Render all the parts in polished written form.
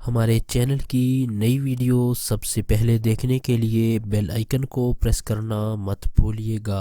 ہمارے چینل کی نئی ویڈیو سب سے پہلے دیکھنے کے لیے بیل آئیکن کو پریس کرنا مت بھولیے گا۔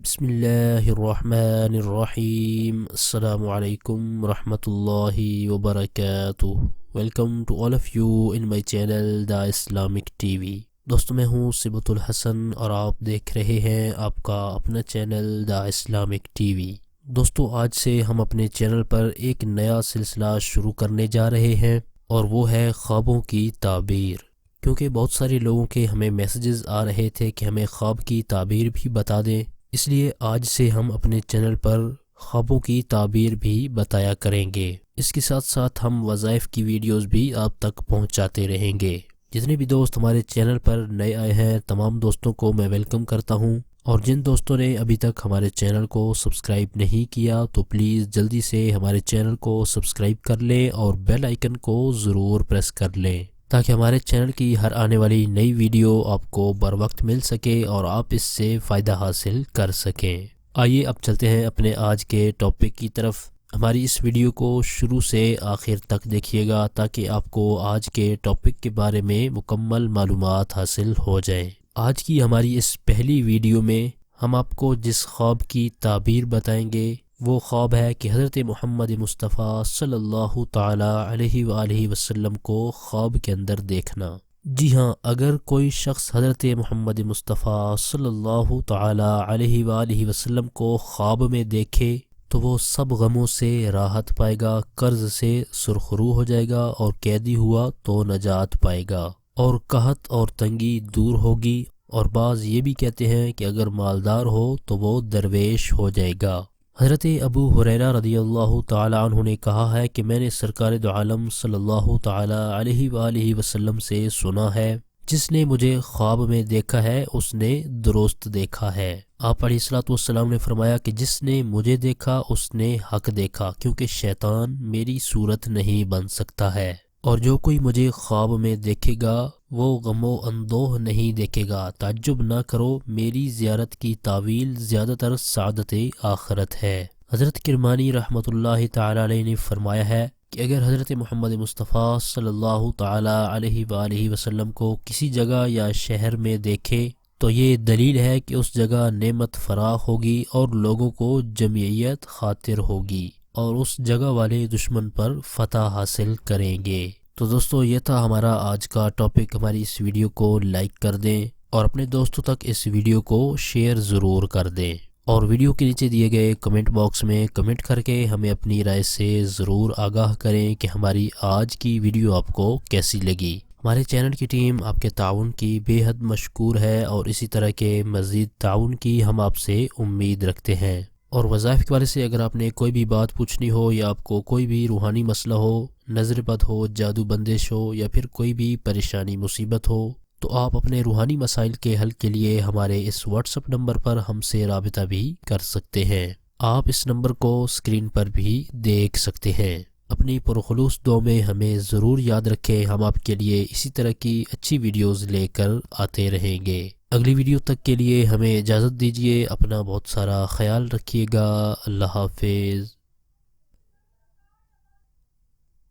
بسم اللہ الرحمن الرحیم۔ السلام علیکم ورحمۃ اللہ وبرکاتہ۔ Welcome to all of you in my channel the Islamic TV. دوستو میں ہوں صبت الحسن اور آپ دیکھ رہے ہیں آپ کا اپنا channel the Islamic TV. دوستو آج سے ہم اپنے چینل پر ایک نیا سلسلہ شروع کرنے جا رہے ہیں اور وہ ہے خوابوں کی تعبیر۔ کیونکہ بہت سارے لوگوں کے ہمیں میسیجز آ رہے تھے کہ ہمیں خواب کی تعبیر بھی بتا دیں، اس لیے آج سے ہم اپنے چینل پر خوابوں کی تعبیر بھی بتایا کریں گے۔ اس کے ساتھ ساتھ ہم وظائف کی ویڈیوز بھی آپ تک پہنچاتے رہیں گے۔ جتنے بھی دوست ہمارے چینل پر نئے آئے ہیں تمام دوستوں کو میں ویلکم کرتا ہوں، اور جن دوستوں نے ابھی تک ہمارے چینل کو سبسکرائب نہیں کیا تو پلیز جلدی سے ہمارے چینل کو سبسکرائب کر لیں اور بیل آئیکن کو ضرور پریس کر لیں تاکہ ہمارے چینل کی ہر آنے والی نئی ویڈیو آپ کو بر وقت مل سکے اور آپ اس سے فائدہ حاصل کر سکیں۔ آئیے اب چلتے ہیں اپنے آج کے ٹاپک کی طرف۔ ہماری اس ویڈیو کو شروع سے آخر تک دیکھیے گا تاکہ آپ کو آج کے ٹاپک کے بارے میں مکمل معلومات حاصل ہو جائیں۔ آج کی ہماری اس پہلی ویڈیو میں ہم آپ کو جس خواب کی تعبیر بتائیں گے وہ خواب ہے کہ حضرت محمد مصطفیٰ صلی اللہ تعالی علیہ وآلہ وسلم کو خواب کے اندر دیکھنا۔ جی ہاں، اگر کوئی شخص حضرت محمد مصطفیٰ صلی اللہ تعالی علیہ وآلہ وسلم کو خواب میں دیکھے تو وہ سب غموں سے راحت پائے گا، قرض سے سرخرو ہو جائے گا، اور قیدی ہوا تو نجات پائے گا، اور قحط اور تنگی دور ہوگی، اور بعض یہ بھی کہتے ہیں کہ اگر مالدار ہو تو وہ درویش ہو جائے گا۔ حضرت ابو ہریرہ رضی اللہ تعالی عنہ نے کہا ہے کہ میں نے سرکار دو عالم صلی اللہ تعالی علیہ وآلہ وسلم سے سنا ہے، جس نے مجھے خواب میں دیکھا ہے اس نے درست دیکھا ہے۔ آپ علیہ الصلوۃ والسلام نے فرمایا کہ جس نے مجھے دیکھا اس نے حق دیکھا، کیونکہ شیطان میری صورت نہیں بن سکتا ہے، اور جو کوئی مجھے خواب میں دیکھے گا وہ غم و اندوہ نہیں دیکھے گا۔ تعجب نہ کرو، میری زیارت کی تعویل زیادہ تر سعادت آخرت ہے۔ حضرت کرمانی رحمۃ اللہ تعالی علیہ نے فرمایا ہے کہ اگر حضرت محمد مصطفیٰ صلی اللہ تعالی علیہ وآلہ وسلم کو کسی جگہ یا شہر میں دیکھے تو یہ دلیل ہے کہ اس جگہ نعمت فراخ ہوگی اور لوگوں کو جمعیت خاطر ہوگی، اور اس جگہ والے دشمن پر فتح حاصل کریں گے۔ تو دوستو یہ تھا ہمارا آج کا ٹاپک۔ ہماری اس ویڈیو کو لائک کر دیں اور اپنے دوستوں تک اس ویڈیو کو شیئر ضرور کر دیں، اور ویڈیو کے نیچے دیے گئے کمنٹ باکس میں کمنٹ کر کے ہمیں اپنی رائے سے ضرور آگاہ کریں کہ ہماری آج کی ویڈیو آپ کو کیسی لگی۔ ہمارے چینل کی ٹیم آپ کے تعاون کی بے حد مشکور ہے، اور اسی طرح کے مزید تعاون کی ہم آپ سے امید رکھتے ہیں۔ اور وظائف کے بارے سے اگر آپ نے کوئی بھی بات پوچھنی ہو، یا آپ کو کوئی بھی روحانی مسئلہ ہو، نظر بد ہو، جادو بندش ہو، یا پھر کوئی بھی پریشانی مصیبت ہو، تو آپ اپنے روحانی مسائل کے حل کے لیے ہمارے اس واٹس ایپ نمبر پر ہم سے رابطہ بھی کر سکتے ہیں۔ آپ اس نمبر کو اسکرین پر بھی دیکھ سکتے ہیں۔ اپنی پرخلوص دعا میں ہمیں ضرور یاد رکھیں، ہم آپ کے لیے اسی طرح کی اچھی ویڈیوز لے کر آتے رہیں گے۔ اگلی ویڈیو تک کے لیے ہمیں اجازت دیجیے، اپنا بہت سارا خیال رکھیے گا۔ اللہ حافظ۔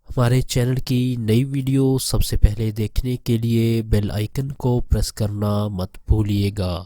ہمارے چینل کی نئی ویڈیو سب سے پہلے دیکھنے کے لیے بیل آئیکن کو پریس کرنا مت بھولیے گا۔